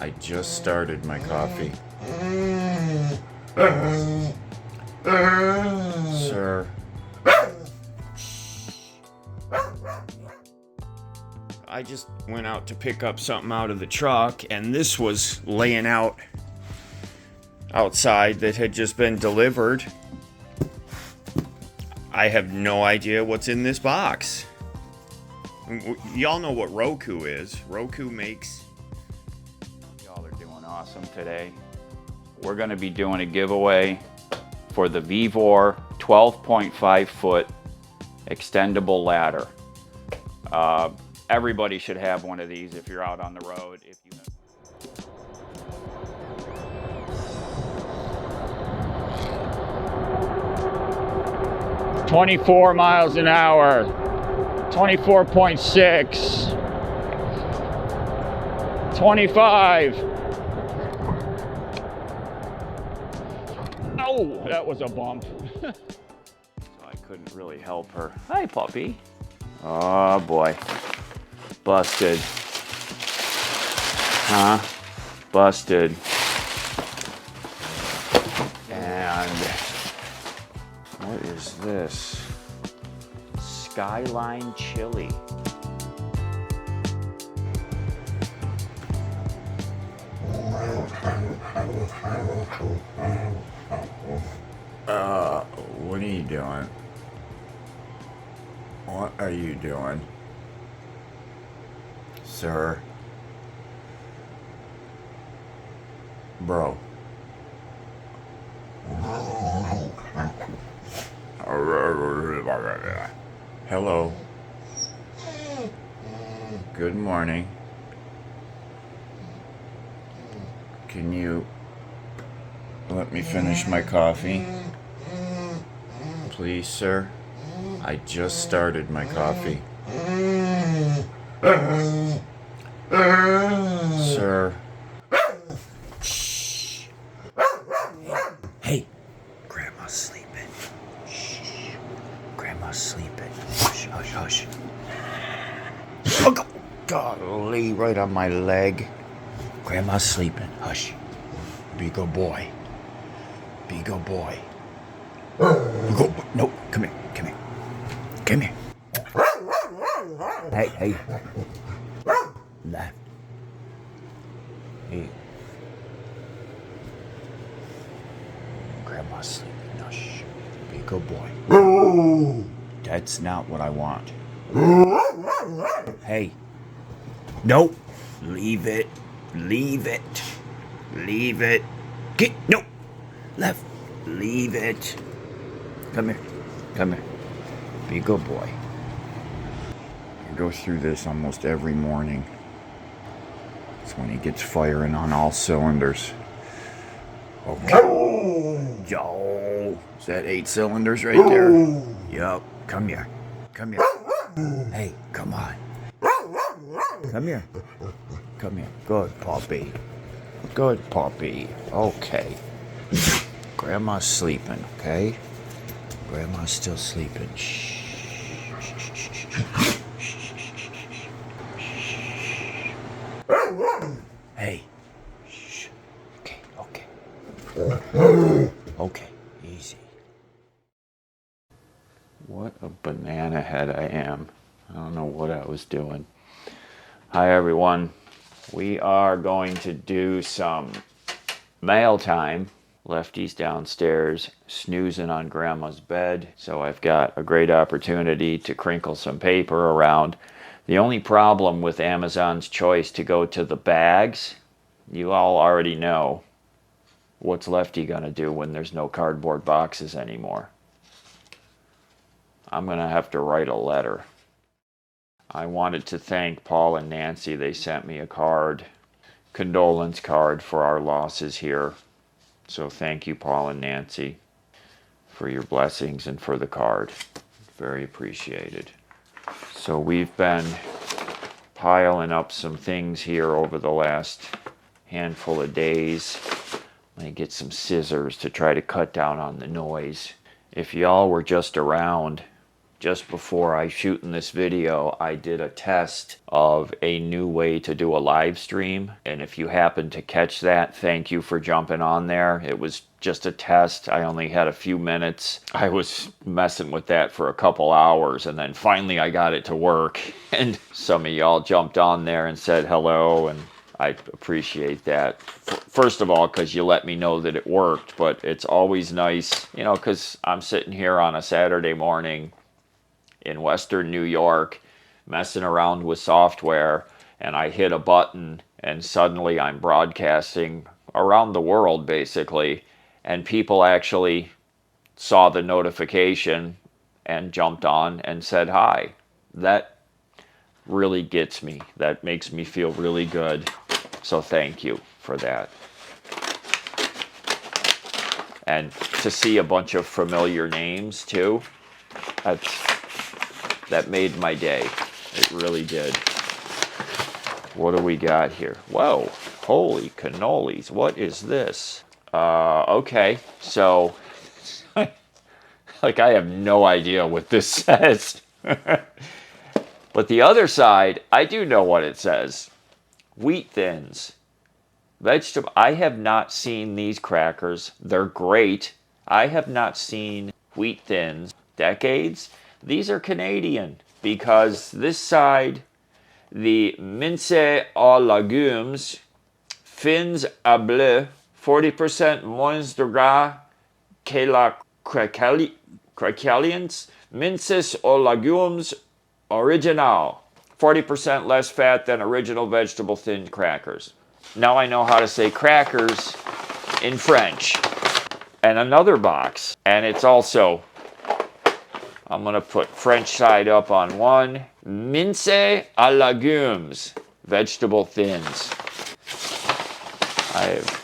I just started my coffee. Sir. I just went out to pick up something out of the truck, and this was laying out outside that had just been delivered. I have no idea what's in this box. Y'all know what Roku is. Roku makes... Y'all are doing awesome today. We're going to be doing a giveaway for the Vevor 12.5 foot extendable ladder. Everybody should have one of these if you're out on the road. If you have 24 miles an hour, 24.6, 25. Oh, that was a bump. So I couldn't really help her. Hi, puppy. Oh boy. Busted. Huh? Busted. And what is this? Skyline chili. What are you doing? What are you doing? Sir? Bro. Hello. Good morning. Can you let me finish my coffee? Please, sir. I just started my coffee. Sir. Shh. Hey. Grandma's sleeping. Shh. Grandma's sleeping. Hush, hush, hush. Oh, golly, right on my leg. Grandma's sleeping. Hush. Be a good boy. Be a good boy. Go. No, come here. Come here. Come here. Hey, hey. Left. Hey. Grandma's sleeping. No, shh. Be a good boy. That's not what I want. Hey. No. Leave it. Leave it. Leave it. Get. No. Left. Leave it. Come here. Come here. Be a good boy. I go through this almost every morning. It's when he gets firing on all cylinders. Okay. Yo. Is that 8 cylinders right there? Yup. Come here. Come here. Hey, come on. Come here. Come here. Good puppy. Good puppy. Okay. Grandma's sleeping, okay? Grandma's still sleeping. Shh. Hey. Shh. Okay, okay. Okay, easy. What a banana head I am. I don't know what I was doing. Hi everyone. We are going to do some mail time. Lefty's downstairs snoozing on Grandma's bed, so I've got a great opportunity to crinkle some paper around. The only problem with Amazon's choice to go to the bags, you all already know. What's Lefty gonna do when there's no cardboard boxes anymore? I'm gonna have to write a letter. I wanted to thank Paul and Nancy. They sent me a card, condolence card for our losses here. So thank you, Paul and Nancy, for your blessings and for the card. Very appreciated. So we've been piling up some things here over the last handful of days. Let me get some scissors to try to cut down on the noise. If y'all were just around just before I shoot in this video, I did a test of a new way to do a live stream. And if you happen to catch that, thank you for jumping on there. It was just a test. I only had a few minutes. I was messing with that for a couple hours, and then finally I got it to work. And some of y'all jumped on there and said hello, and I appreciate that. First of all, because you let me know that it worked, but it's always nice, you know, because I'm sitting here on a Saturday morning in Western New York, messing around with software, and I hit a button, and suddenly I'm broadcasting around the world, basically, and people actually saw the notification and jumped on and said hi. That really gets me. That makes me feel really good. So thank you for that. And to see a bunch of familiar names, too, that made my day. It really did. What do we got here? Whoa, holy cannolis. What is this? Okay, so, like, I have no idea what this says. But the other side, I do know what it says. Wheat thins. Vegetable. I have not seen these crackers. They're great. I have not seen wheat thins decades. These are Canadian because this side, the mince aux légumes, fins à bleu, 40% moins de gras que la craquelins, minces aux légumes original, 40% less fat than original vegetable thin crackers. Now I know how to say crackers in French. And another box, and it's also, I'm going to put French side up on one. Mince à légumes, vegetable thins. I've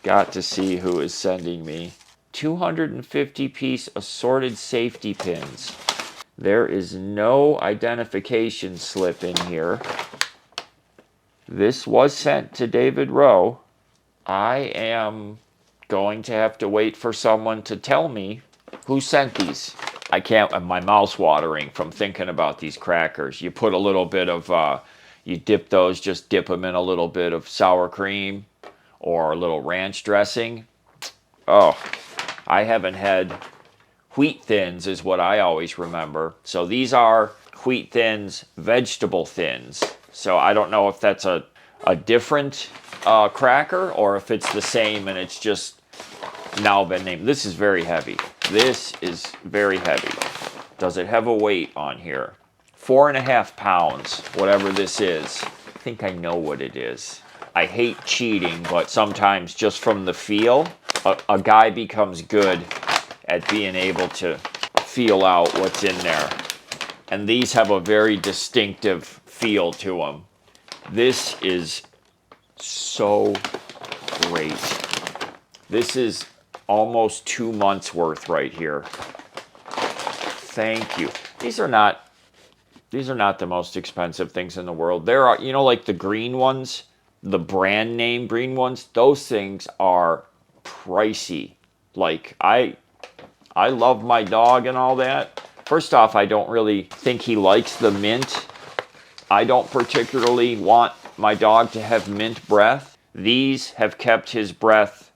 got to see who is sending me 250-piece assorted safety pins. There is no identification slip in here. This was sent to David Rowe. I am going to have to wait for someone to tell me who sent these. I can't, my mouth's watering from thinking about these crackers. You put a little bit of, you dip those, just dip them in a little bit of sour cream or a little ranch dressing. Oh, I haven't had wheat thins is what I always remember. So these are wheat thins, vegetable thins. So I don't know if that's a different cracker or if it's the same and it's just now been named. This is very heavy. This is very heavy. Does it have a weight on here? 4.5 pounds, whatever this is. I think I know what it is. I hate cheating, but sometimes just from the feel, a guy becomes good at being able to feel out what's in there. And these have a very distinctive feel to them. This is so great. This is almost 2 months worth right here. Thank you. These are not the most expensive things in the world. There are, you know, like the green ones, the brand name green ones, those things are pricey. Like I love my dog and all that. First off, I don't really think he likes the mint. I don't particularly want my dog to have mint breath. These have kept his breath,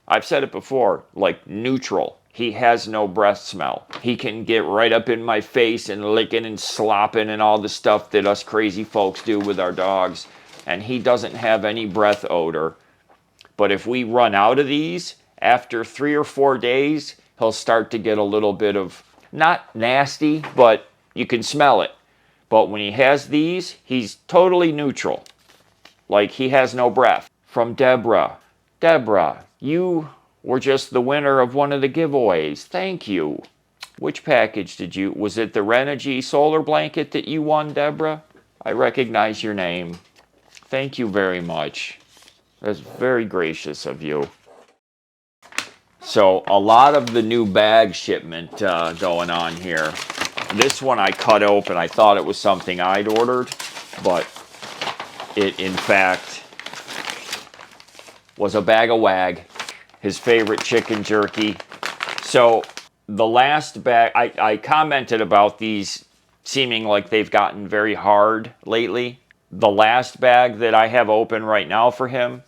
I've said it before, like neutral. He has no breath smell. He can get right up in my face and licking and slopping and all the stuff that us crazy folks do with our dogs. And he doesn't have any breath odor. But if we run out of these, after 3 or 4 days, he'll start to get a little bit of, not nasty, but you can smell it. But when he has these, he's totally neutral. Like he has no breath. From Deborah. Deborah, you were just the winner of one of the giveaways. Thank you. Which package did you, was it the Renogy solar blanket that you won, Deborah? I recognize your name. Thank you very much. That's very gracious of you. So a lot of the new bag shipment going on here. This one I cut open. I thought it was something I'd ordered, but it in fact was a bag of WAG, his favorite chicken jerky. So the last bag, I commented about these seeming like they've gotten very hard lately. The last bag that I have open right now for him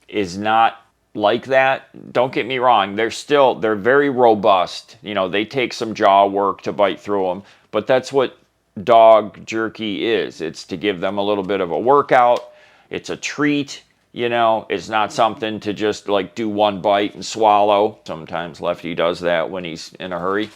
is not like that. Don't get me wrong, they're very robust. You know, they take some jaw work to bite through them, but that's what dog jerky is. It's to give them a little bit of a workout. It's a treat, you know. It's not something to just like do one bite and swallow. Sometimes Lefty does that when he's in a hurry.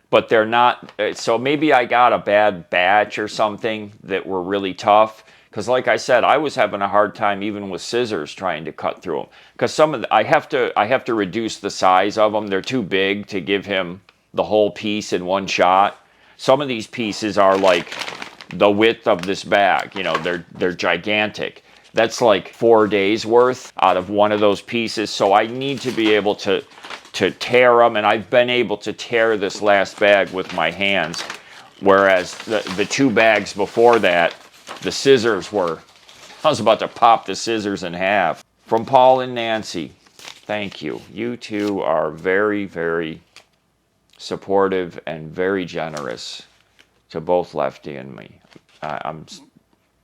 But they're not, so maybe I got a bad batch or something that were really tough. Because like I said, I was having a hard time even with scissors trying to cut through them. Because some of I have to reduce the size of them. They're too big to give him the whole piece in one shot. Some of these pieces are like the width of this bag. You know, they're gigantic. That's like 4 days worth out of one of those pieces. So I need to be able to tear them, and I've been able to tear this last bag with my hands, whereas the 2 bags before that, the scissors were, I was about to pop the scissors in half. From Paul and Nancy, thank you. You two are very, very supportive and very generous to both Lefty and me.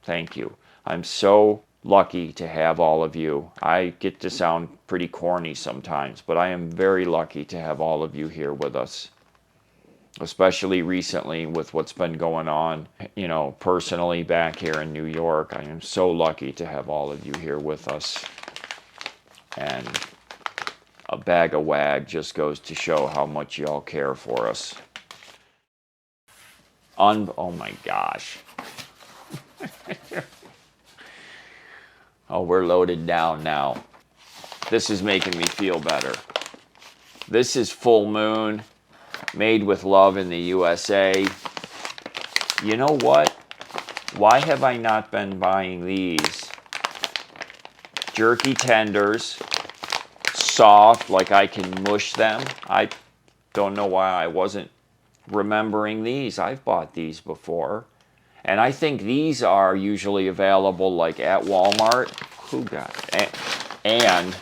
Thank you. I'm so lucky to have all of you. I get to sound pretty corny sometimes, but I am very lucky to have all of you here with us, especially recently with what's been going on, you know, personally back here in New York. I am so lucky to have all of you here with us. And a bag of wag just goes to show how much y'all care for us. Oh my gosh. Oh, we're loaded down now. This is making me feel better. This is Full Moon, made with love in the USA. You know what? Why have I not been buying these? Jerky tenders, soft, like I can mush them. I don't know why I wasn't remembering these. I've bought these before. And I think these are usually available like at Walmart. Who got it? And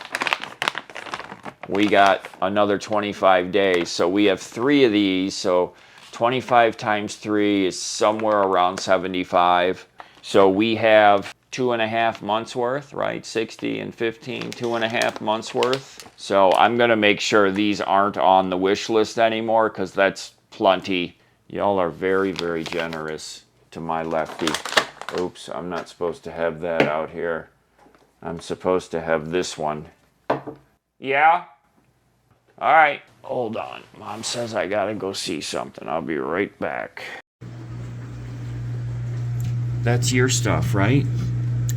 we got another 25 days. So we have 3 of these. So 25 times 3 is somewhere around 75. So we have 2.5 months worth, right? 60 and 15, 2.5 months worth. So I'm going to make sure these aren't on the wish list anymore, because that's plenty. Y'all are very, very generous to my Lefty. Oops, I'm not supposed to have that out here. I'm supposed to have this one. Yeah? All right, hold on. Mom says I gotta go see something. I'll be right back. That's your stuff, right?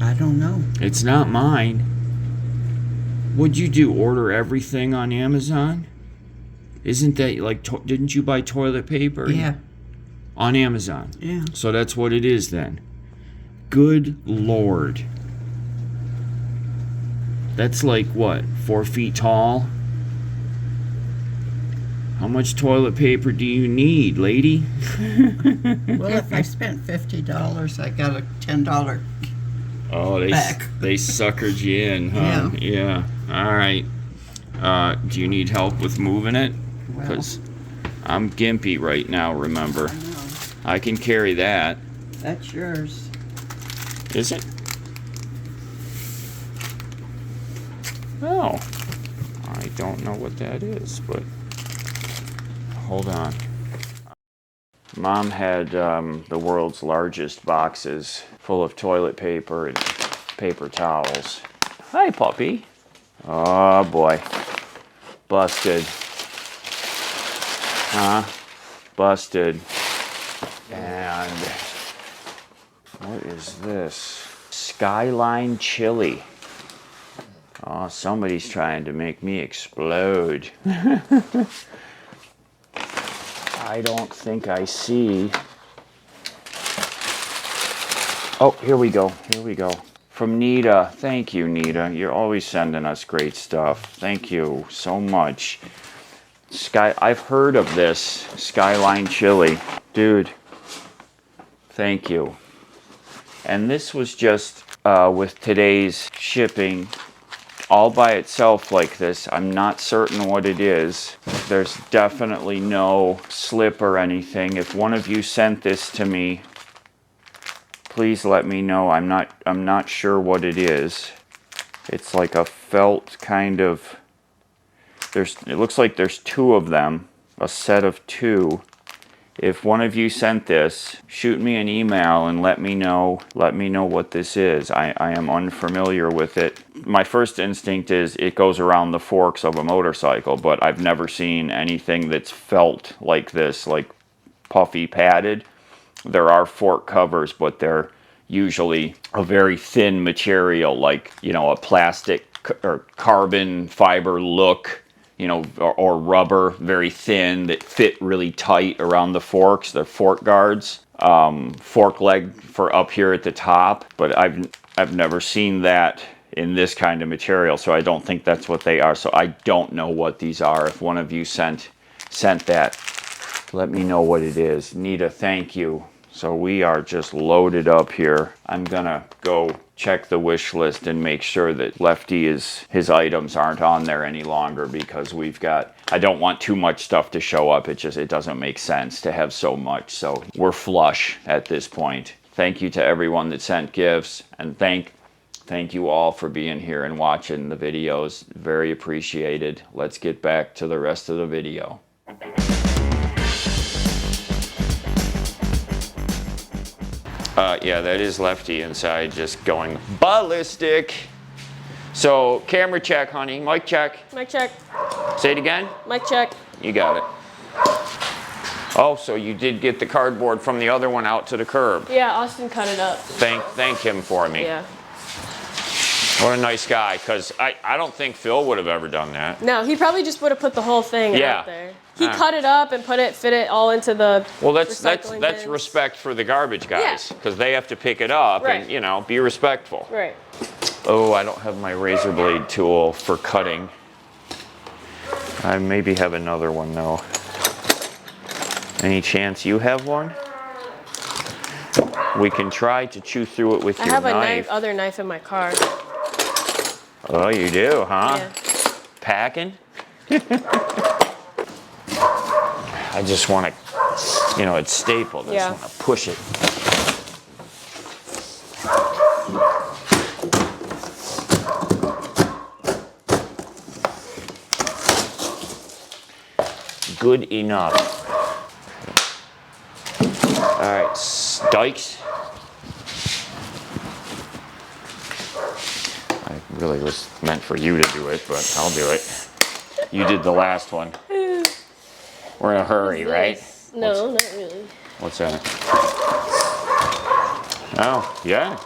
I don't know. It's not mine. What'd you do, order everything on Amazon? Isn't that like, didn't you buy toilet paper? Yeah. On Amazon. Yeah. So that's what it is then. Good Lord. That's like what, 4 feet tall? How much toilet paper do you need, lady? Well, if I spent $50, I got a $10 Oh, back. They suckered you in, huh? Yeah. All right. Do you need help with moving it? Well, Because I'm gimpy right now, remember. I know. I can carry that. That's yours. Is it? Oh. I don't know what that is, but hold on. Mom had the world's largest boxes full of toilet paper and paper towels. Hi, puppy. Oh, boy. Busted. Huh? Busted. And what is this? Skyline chili. Oh, somebody's trying to make me explode. I don't think I see. Oh, here we go. Here we go. From Nita. Thank you, Nita. You're always sending us great stuff. Thank you so much. I've heard of this Skyline chili. Dude, thank you. And this was just with today's shipping all by itself like this. I'm not certain what it is. There's definitely no slip or anything. If one of you sent this to me, please let me know. I'm not sure what it is. It's like a felt kind of, it looks like there's two of them, a set of two. If one of you sent this, shoot me an email and let me know what this is. I am unfamiliar with it. My first instinct is it goes around the forks of a motorcycle, but I've never seen anything that's felt like this, like puffy padded. There are fork covers, but they're usually a very thin material, like, you know, a plastic or carbon fiber look, you know, or rubber, very thin, that fit really tight around the forks. They're fork guards, fork leg for up here at the top, but I've never seen that in this kind of material, so I don't think that's what they are. So I don't know what these are. If one of you sent that, let me know what it is. Nita, thank you. So we are just loaded up here. I'm gonna go check the wish list and make sure that Lefty his items aren't on there any longer, because I don't want too much stuff to show up. It doesn't make sense to have so much. So we're flush at this point. Thank you to everyone that sent gifts, and thank you all for being here and watching the videos. Very appreciated. Let's get back to the rest of the video. Yeah, that is Lefty inside, just going ballistic. So, camera check, honey. Mic check. Mic check. Say it again. Mic check. You got it. Oh, so you did get the cardboard from the other one out to the curb. Yeah, Austin cut it up. Thank him for me. Yeah. What a nice guy, because I don't think Phil would have ever done that. No, he probably just would have put the whole thing out there. He cut it up and fit it all into the that's bins. respect for the garbage guys, because they have to pick it up and, you know, be respectful. Right. Oh, I don't have my razor blade tool for cutting. I maybe have another one though. Any chance you have one? We can try to chew through it with your knife. I have other knife in my car. Oh, you do, huh? Yeah. Packing? I just want to, you know, it's stapled. I just want to push it. Good enough. All right, Dykes. I really was meant for you to do it, but I'll do it. You did the last one. We're in a hurry, right? No, not really. What's that? Oh, yeah.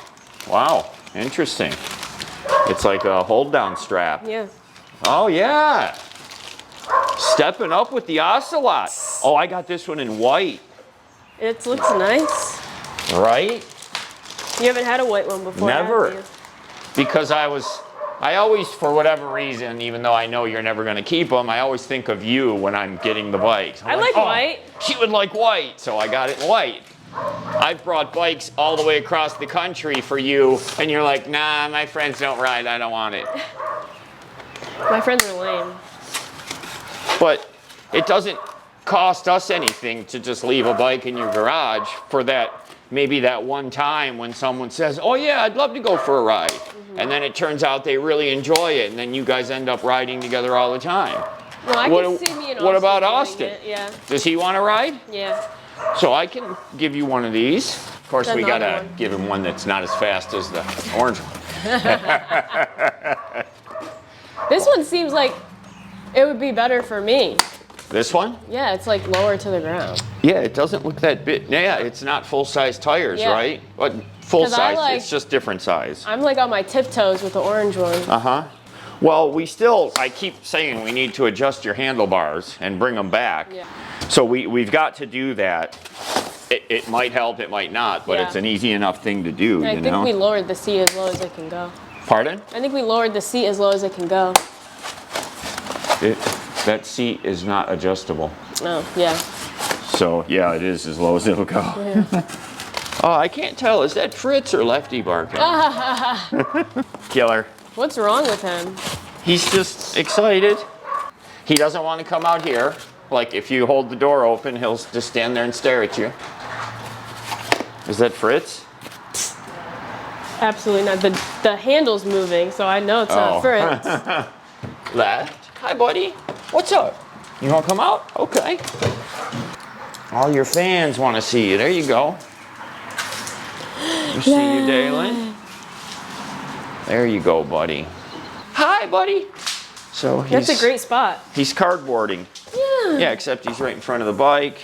Wow, interesting. It's like a hold down strap. Yeah. Oh, yeah. Stepping up with the ocelot. Oh, I got this one in white. It looks nice. Right? You haven't had a white one before, Never. have you? Because I always, for whatever reason, even though I know you're never going to keep them, I always think of you when I'm getting the bikes. I like white. She would like white, so I got it in white. I've brought bikes all the way across the country for you, and you're like, nah, my friends don't ride, I don't want it. My friends are lame. But it doesn't cost us anything to just leave a bike in your garage for that, maybe that one time when someone says, oh yeah, I'd love to go for a ride. And then it turns out they really enjoy it, and then you guys end up riding together all the time. No, I can see me and Austin. What about doing Austin? it, yeah. Does he want to ride? Yeah. So I can give you one of these. Of course, we Another gotta one. give him one that's not as fast as the orange one. This one seems like it would be better for me. This one? Yeah, it's like lower to the ground. Yeah, it doesn't look that big. Yeah, it's not full-size tires, Yeah. right? What full 'Cause size? I It's just different size. I'm like on my tiptoes with the orange one. Uh-huh. Well, I keep saying we need to adjust your handlebars and bring them back. Yeah. So we've got to do that. It might help, it might not, but Yeah. it's an easy enough thing to do, I you think know? we lowered the seat as low as it can go. Pardon? I think we lowered the seat as low as it can go. That seat is not adjustable. Oh, yeah. So, yeah, it is as low as it'll go. Yeah. Oh, I can't tell. Is that Fritz or Lefty barking? Killer. What's wrong with him? He's just excited. He doesn't want to come out here. Like if you hold the door open, he'll just stand there and stare at you. Is that Fritz? Absolutely not. The handle's moving, so I know it's not Fritz. Left. Hi, buddy. What's up? You want to come out? Okay. All your fans want to see you. There you go. You see you, Dalen? There you go, buddy. Hi, buddy. So That's a great spot. He's cardboarding. Yeah. Yeah, except he's right in front of the bike.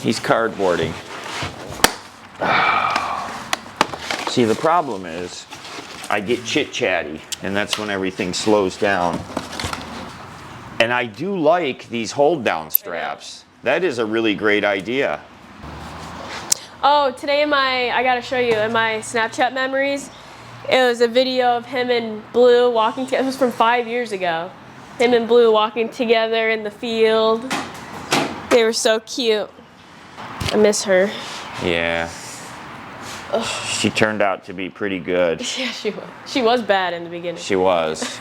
He's cardboarding. See, the problem is I get chit-chatty, and that's when everything slows down. And I do like these hold-down straps. That is a really great idea. Oh, today I gotta show you, in my Snapchat memories, it was a video of him and Blue walking together. It was from 5 years ago. Him and Blue walking together in the field. They were so cute. I miss her. Yeah. She turned out to be pretty good. Yeah, she was. She was bad in the beginning. She was.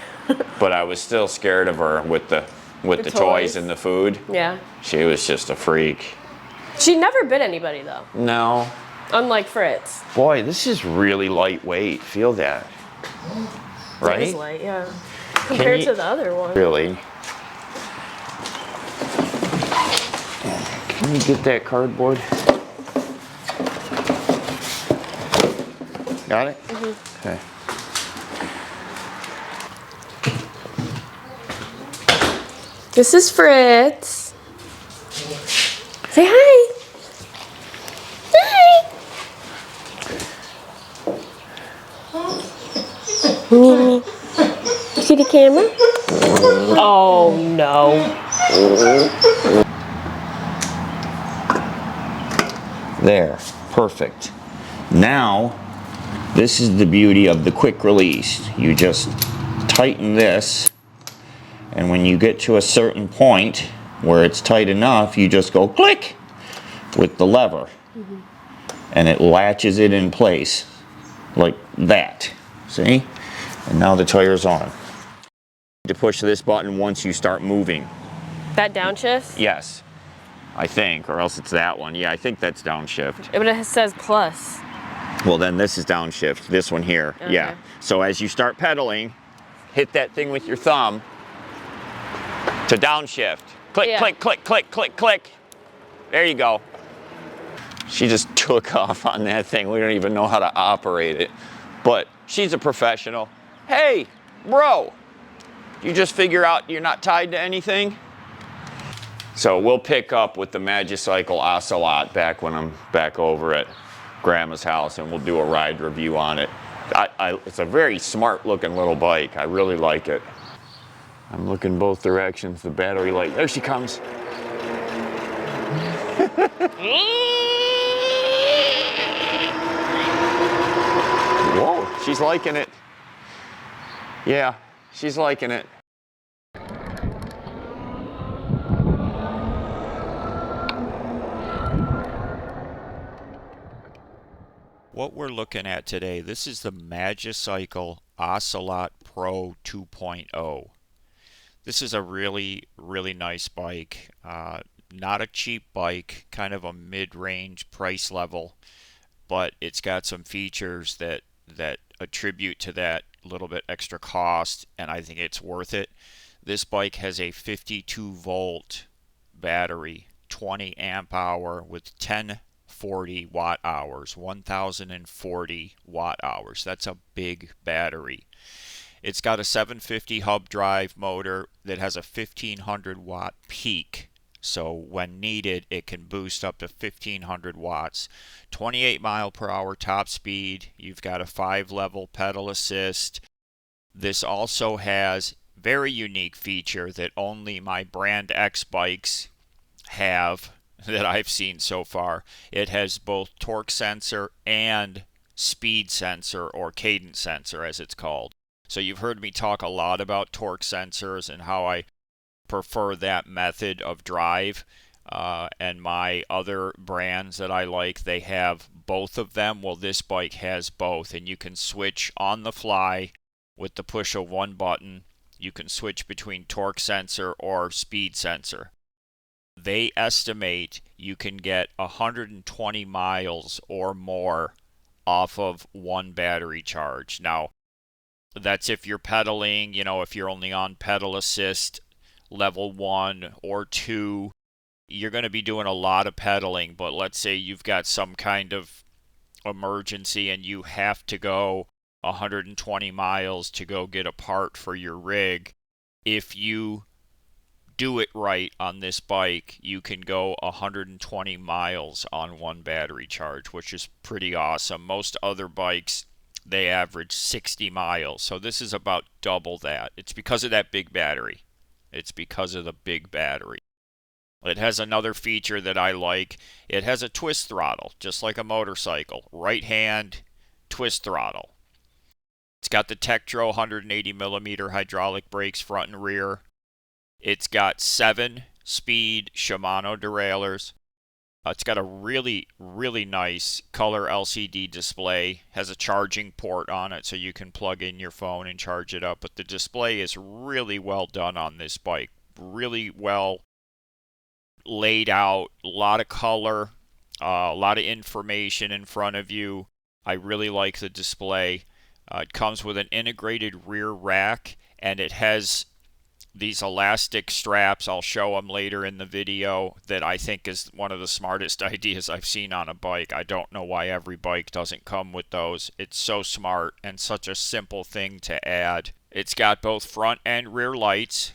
But I was still scared of her with the toys and the food. Yeah. She was just a freak. She never bit anybody though. No. Unlike Fritz. Boy, this is really lightweight. Feel that. Right? It is light, yeah. Compared to the other one. Really? Can you get that cardboard? Got it? Mm-hmm. Okay. This is Fritz. Say hi. Hi. Mimi. You see the camera? Oh no. There. Perfect. Now, this is the beauty of the quick release. You just tighten this, and when you get to a certain point where it's tight enough, you just go click with the lever. Mm-hmm. And it latches it in place like that. See? And now the tire's on. To push this button once you start moving. That downshift? Yes, I think, or else it's that one. Yeah, I think that's downshift. But it says plus. Well, then this is downshift, this one here. Okay. Yeah. So as you start pedaling, hit that thing with your thumb to downshift. Click, click, click, click, click, click. There you go. She just took off on that thing. We don't even know how to operate it. But she's a professional. Hey, bro, you just figure out you're not tied to anything? So we'll pick up with the Magicycle Ocelot back when I'm back over at Grandma's house, and we'll do a ride review on it. It's a very smart looking little bike. I really like it. I'm looking both directions. The battery light, there she comes. Whoa, she's liking it. Yeah, she's liking it. What we're looking at today, this is the Magicycle Ocelot Pro 2.0. This is a really, really nice bike. Not a cheap bike, kind of a mid-range price level, but it's got some features that attribute to that little bit extra cost, and I think it's worth it. This bike has a 52 volt battery, 20 amp hour with 1040 watt hours, 1040 watt hours. That's a big battery. It's got a 750 hub drive motor that has a 1500 watt peak. So when needed, it can boost up to 1500 watts. 28 mile per hour top speed. You've got a 5-level pedal assist. This also has very unique feature that only my Brand X bikes have that I've seen so far. It has both torque sensor and speed sensor, or cadence sensor as it's called. So you've heard me talk a lot about torque sensors and how I prefer that method of drive, and my other brands that I like, they have both of them. Well, this bike has both, and you can switch on the fly With the push of one button, you can switch between torque sensor or speed sensor. They estimate you can get 120 miles or more off of one battery charge. Now, that's if you're pedaling, if you're only on pedal assist level 1 or 2, you're going to be doing a lot of pedaling. But let's say you've got some kind of emergency and you have to go 120 miles to go get a part for your rig. If you do it right on this bike, you can go 120 miles on one battery charge, which is pretty awesome. Most other bikes, they average 60 miles. So this is about double that. It's because of that big battery. It's because of the big battery. It has another feature that I like. It has a twist throttle, just like a motorcycle. Right hand twist throttle. It's got the Tektro 180 millimeter hydraulic brakes front and rear. It's got 7-speed Shimano derailleurs. It's got a really, really nice color LCD display. Has a charging port on it so you can plug in your phone and charge it up. But the display is really well done on this bike. Really well laid out. A lot of color. A lot of information in front of you. I really like the display. It comes with an integrated rear rack, and it has these elastic straps. I'll show them later in the video. That I think is one of the smartest ideas I've seen on a bike. I don't know why every bike doesn't come with those. It's so smart and such a simple thing to add. It's got both front and rear lights.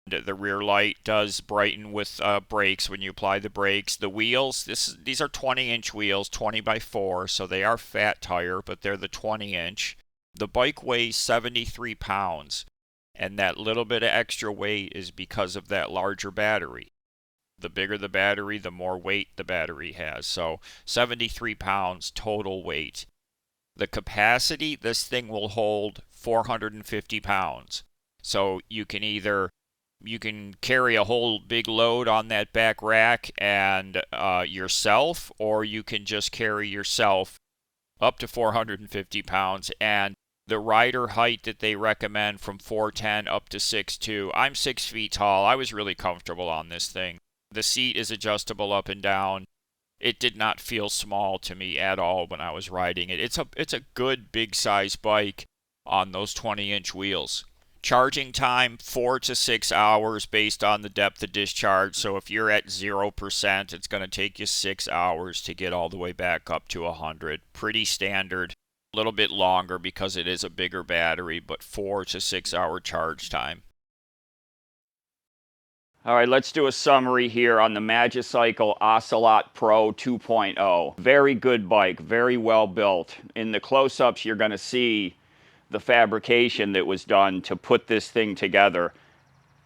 The rear light does brighten with brakes when you apply the brakes. The wheels, these are 20-inch wheels, 20 by 4, so they are fat tire, but they're the 20-inch. The bike weighs 73 pounds. And that little bit of extra weight is because of that larger battery. The bigger the battery, the more weight the battery has. So 73 pounds total weight. The capacity, this thing will hold 450 pounds. So you can carry a whole big load on that back rack and yourself, or you can just carry yourself up to 450 pounds. And the rider height that they recommend from 4'10 up to 6'2. I'm 6 feet tall. I was really comfortable on this thing. The seat is adjustable up and down. It did not feel small to me at all when I was riding it. It's a good big size bike on those 20-inch wheels. Charging time 4 to 6 hours based on the depth of discharge. So if you're at 0%, it's going to take you 6 hours to get all the way back up to 100. Pretty standard. A little bit longer because it is a bigger battery, but 4 to 6 hour charge time. All right, let's do a summary here on the Magicycle Ocelot Pro 2.0. Very good bike, very well built. In the close-ups, you're going to see the fabrication that was done to put this thing together.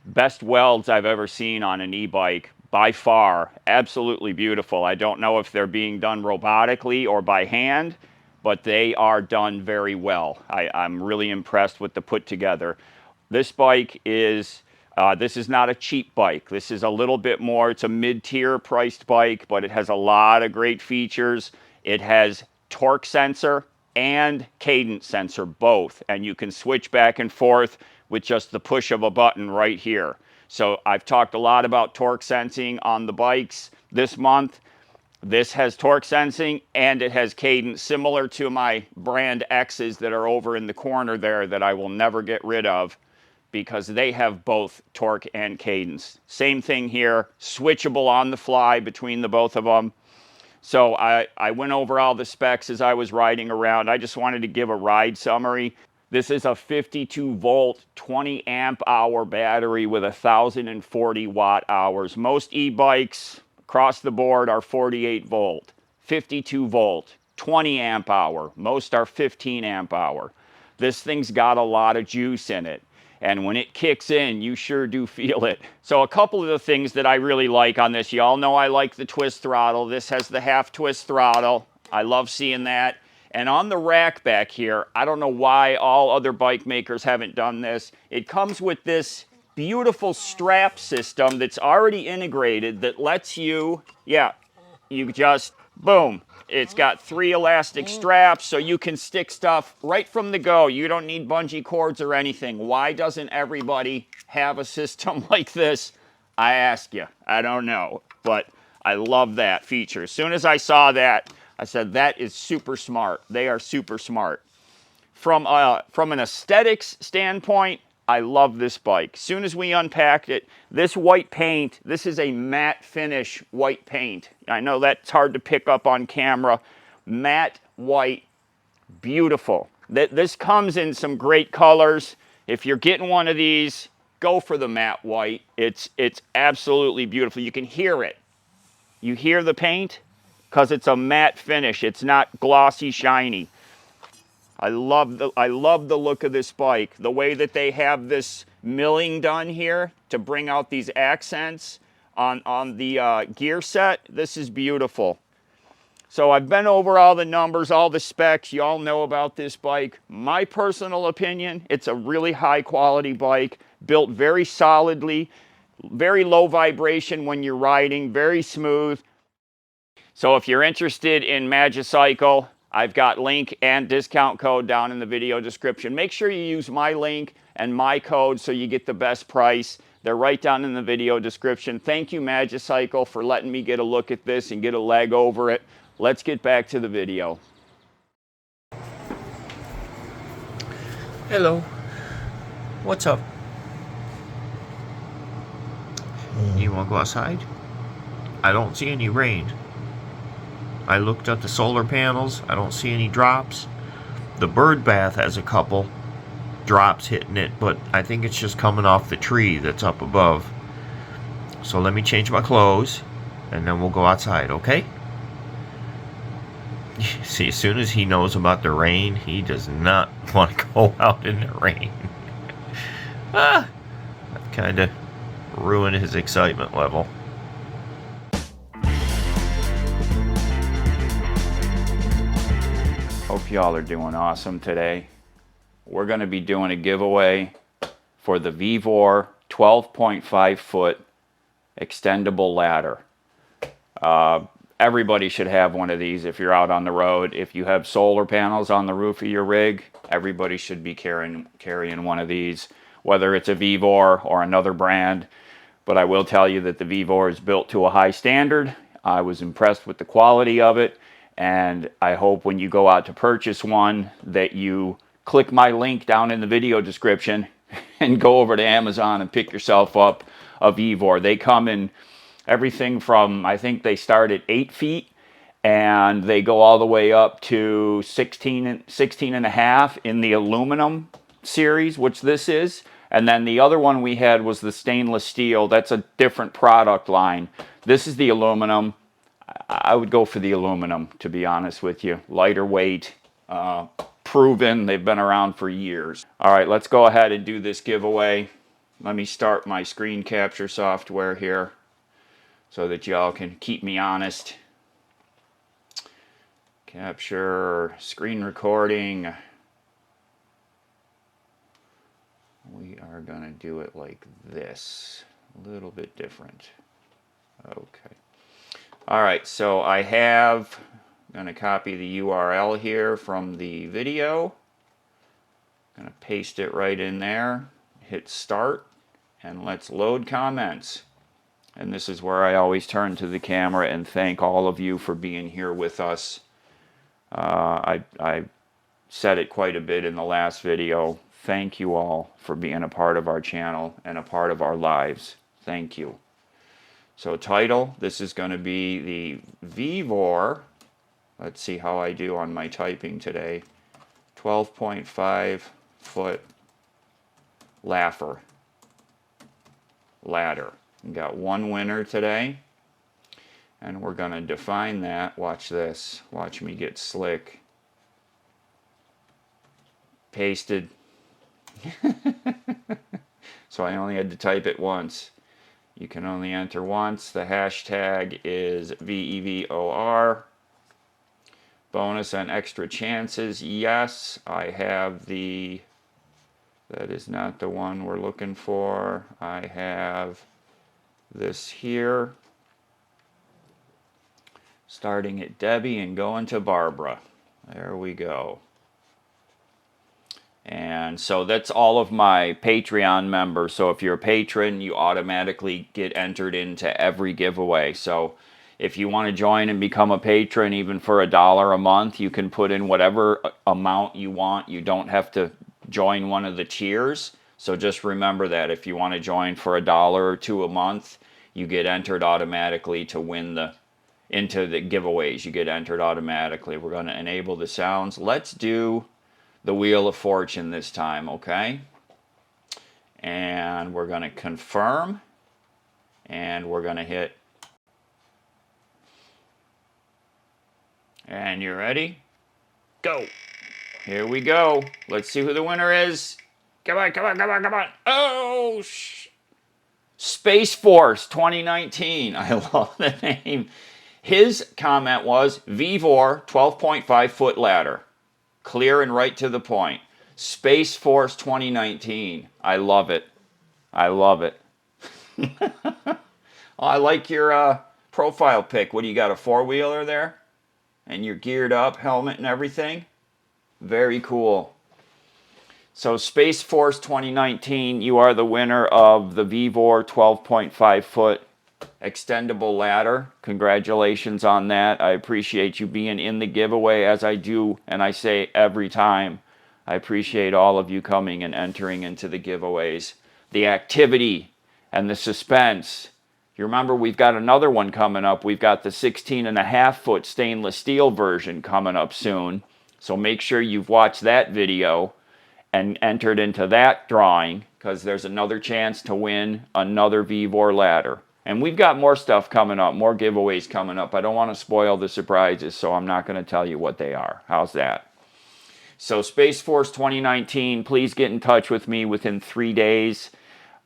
Best welds I've ever seen on an e-bike, by far. Absolutely beautiful. I don't know if they're being done robotically or by hand, but they are done very well. I'm really impressed with the put together. This bike is, this is not a cheap bike. This is a little bit more, it's a mid-tier priced bike, but it has a lot of great features. It has torque sensor and cadence sensor, both. And you can switch back and forth with just the push of a button right here. So I've talked a lot about torque sensing on the bikes this month. This has torque sensing and it has cadence, similar to my brand X's that are over in the corner there that I will never get rid of because they have both torque and cadence. Same thing here, switchable on the fly between the both of them. So I went over all the specs as I was riding around. I just wanted to give a ride summary. This is a 52 volt, 20 amp hour battery with 1,040 watt hours. Most e-bikes across the board are 48 volt, 52 volt, 20 amp hour. Most are 15 amp hour. This thing's got a lot of juice in it. And when it kicks in, you sure do feel it. So a couple of the things that I really like on this, you all know I like the twist throttle. This has the half twist throttle. I love seeing that. And on the rack back here, I don't know why all other bike makers haven't done this. It comes with this beautiful strap system that's already integrated that lets you, you just, boom, It's got 3 elastic straps, so you can stick stuff right from the go. You don't need bungee cords or anything. Why doesn't everybody have a system like this? I ask you. I don't know. But I love that feature. As soon as I saw that, I said, that is super smart. They are super smart. From an aesthetics standpoint, I love this bike. As soon as we unpacked it, this white paint, this is a matte finish white paint. I know that's hard to pick up on camera. Matte white, beautiful. This comes in some great colors. If you're getting one of these, go for the matte white. It's absolutely beautiful. You can hear it. You hear the paint? Because it's a matte finish. It's not glossy, shiny. I love the look of this bike. The way that they have this milling done here to bring out these accents on the gear set. This is beautiful. So I've been over all the numbers, all the specs. You all know about this bike. My personal opinion, it's a really high quality bike, built very solidly, very low vibration when you're riding, very smooth. So if you're interested in Magicycle, I've got link and discount code down in the video description. Make sure you use my link and my code so you get the best price. They're right down in the video description. Thank you, Magicycle, for letting me get a look at this and get a leg over it. Let's get back to the video. Hello. What's up? You want to go outside? I don't see any rain. I looked at the solar panels. I don't see any drops. The bird bath has a couple drops hitting it, but I think it's just coming off the tree that's up above. So let me change my clothes, and then we'll go outside, okay? See, as soon as he knows about the rain, he does not want to go out in the rain. That kind of ruined his excitement level. Hope y'all are doing awesome today. We're going to be doing a giveaway for the Vevor 12.5 foot extendable ladder. Everybody should have one of these if you're out on the road. If you have solar panels on the roof of your rig, everybody should be carrying one of these, whether it's a Vevor or another brand. But I will tell you that the Vevor is built to a high standard. I was impressed with the quality of it. And I hope when you go out to purchase one that you click my link down in the video description and go over to Amazon and pick yourself up a Vevor. They come in everything from, I think they start at 8 feet and they go all the way up to 16 and a half in the aluminum series, which this is. And then the other one we had was the stainless steel. That's a different product line. This is the aluminum. I would go for the aluminum, to be honest with you. Lighter weight, proven. They've been around for years. All right, let's go ahead and do this giveaway. Let me start my screen capture software here so that y'all can keep me honest. Capture, screen recording. We are going to do it like this. A little bit different. Okay. All right, so I'm going to copy the URL here from the video. I'm going to paste it right in there, hit start, and let's load comments. And this is where I always turn to the camera and thank all of you for being here with us. I said it quite a bit in the last video. Thank you all for being a part of our channel and a part of our lives. Thank you. So title, this is going to be the Vevor. Let's see how I do on my typing today. 12.5 foot ladder. We got one winner today. And we're going to define that. Watch this. Watch me get slick. Pasted. So I only had to type it once. You can only enter once. The hashtag is VEVOR. Bonus and extra chances. Yes, I have the... That is not the one we're looking for. I have this here. Starting at Debbie and going to Barbara. There we go. And so that's all of my Patreon members. So if you're a patron, you automatically get entered into every giveaway. So if you want to join and become a patron, even for $1 a month, you can put in whatever amount you want. You don't have to join one of the tiers. So just remember that if you want to join for $1 or $2 a month, you get entered automatically to win into the giveaways. You get entered automatically. We're going to enable the sounds. Let's do the Wheel of Fortune this time, okay? And we're going to confirm, and we're going to hit. And you ready? Go. Here we go. Let's see who the winner is. Come on, come on, come on, come on. Oh, Space Force 2019. I love the name. His comment was Vevor 12.5 foot ladder. Clear and right to the point. Space Force 2019. I love it. I love it. Oh, I like your profile pic. What do you got, a four-wheeler there? And you're geared up, helmet and everything? Very cool. So Space Force 2019, you are the winner of the Vevor 12.5 foot extendable ladder. Congratulations on that. I appreciate you being in the giveaway, as I do, and I say every time. I appreciate all of you coming and entering into the giveaways. The activity and the suspense. You remember we've got another one coming up. We've got the 16.5 foot stainless steel version coming up soon. So make sure you've watched that video and entered into that drawing, because there's another chance to win another Vevor ladder. And we've got more stuff coming up, more giveaways coming up. I don't want to spoil the surprises, so I'm not going to tell you what they are. How's that? So Space Force 2019, please get in touch with me within 3 days.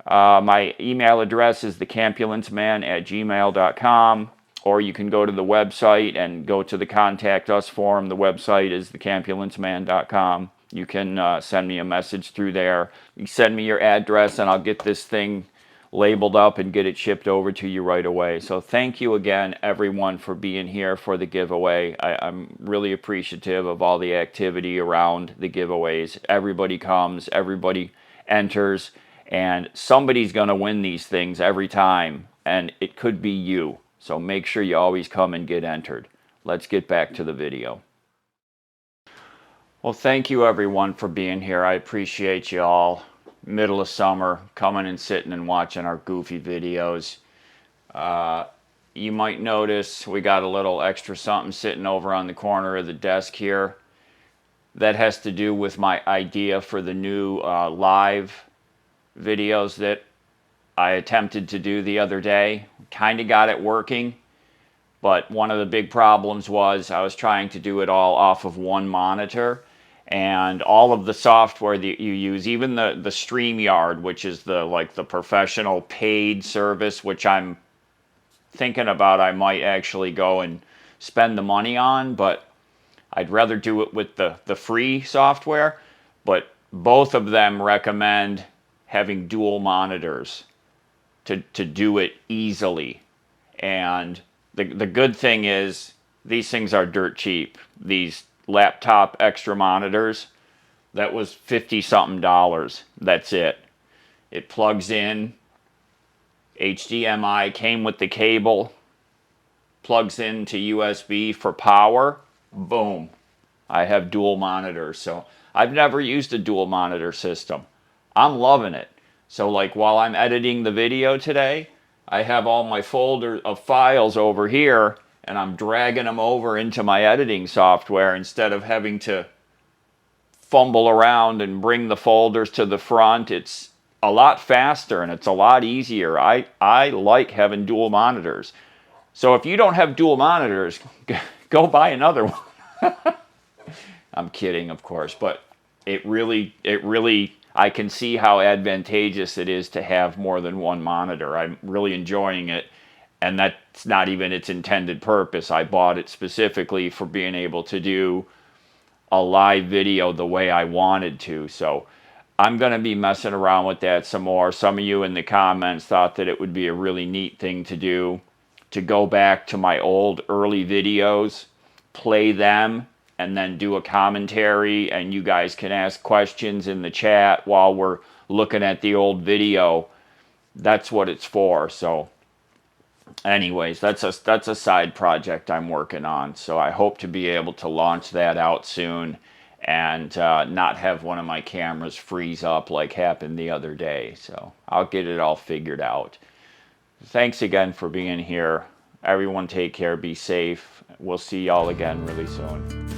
My email address is thecampulenceman@gmail.com, or you can go to the website and go to the Contact Us form. The website is thecampulenceman.com. You can send me a message through there. You send me your address, and I'll get this thing labeled up and get it shipped over to you right away. So thank you again, everyone, for being here for the giveaway. I'm really appreciative of all the activity around the giveaways. Everybody comes, everybody enters, and somebody's going to win these things every time, and it could be you. So make sure you always come and get entered. Let's get back to the video. Well, thank you, everyone, for being here. I appreciate you all. Middle of summer, coming and sitting and watching our goofy videos. You might notice we got a little extra something sitting over on the corner of the desk here. That has to do with my idea for the new live videos that I attempted to do the other day. Kind of got it working, but one of the big problems was I was trying to do it all off of one monitor. And all of the software that you use, even the StreamYard, which is the professional paid service, which I'm thinking about, I might actually go and spend the money on, but I'd rather do it with the free software. But both of them recommend having dual monitors to do it easily. And the good thing is these things are dirt cheap. These laptop extra monitors, that was $50-something. That's it. It plugs in, HDMI, came with the cable, plugs into USB for power. Boom. I have dual monitors. So I've never used a dual monitor system. I'm loving it. So like while I'm editing the video today, I have all my folder of files over here, and I'm dragging them over into my editing software instead of having to fumble around and bring the folders to the front. It's a lot faster and it's a lot easier. I like having dual monitors. So if you don't have dual monitors, go buy another one. I'm kidding, of course, but it really, I can see how advantageous it is to have more than one monitor. I'm really enjoying it. And that's not even its intended purpose. I bought it specifically for being able to do a live video the way I wanted to. So I'm going to be messing around with that some more. Some of you in the comments thought that it would be a really neat thing to do. to go back to my old early videos, play them, and then do a commentary, and you guys can ask questions in the chat while we're looking at the old video. That's what it's for. So anyways, that's a side project I'm working on. So I hope to be able to launch that out soon and not have one of my cameras freeze up like happened the other day. So I'll get it all figured out. Thanks again for being here. Everyone take care, be safe. We'll see y'all again really soon.